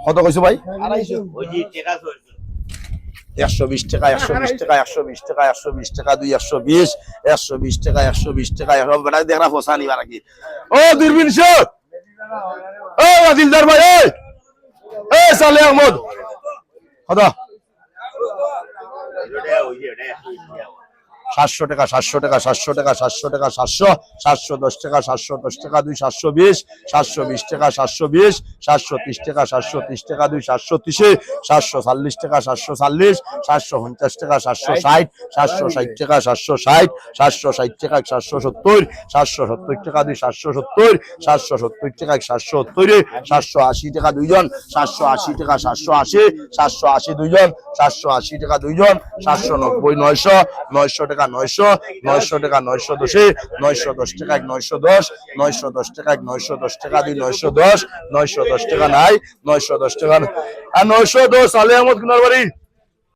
কত কইছো ভাই? 250 120 টাকা 120 টাকা 120 টাকা 120 টাকা 220 120 টাকা 120 টাকা বেটা দেখরা ফসা নিবা নাকি? ও দূরবীন শো ও দিলদার ভাই এই সালে আহমদ কত? 700 টাকা 700 টাকা 700 টাকা 700 টাকা 700 710 টাকা 710 টাকা 2 720 720 টাকা 720 730 টাকা 730 টাকা 2 730 740 টাকা 740 750 টাকা 760 760 টাকা 760 760 টাকা 770 770 টাকা 2 770 770 টাকা 770 780 টাকা দুইজন 780 টাকা 780 780 দুইজন 780 টাকা দুইজন 790 900 900 টাকা 900 900 টাকা 910 910 টাকা 910 910 টাকা 910 টাকা 2 910 910 টাকা নাই 910 টাকা আর 910 সালে আহমদ কুনার বাড়ি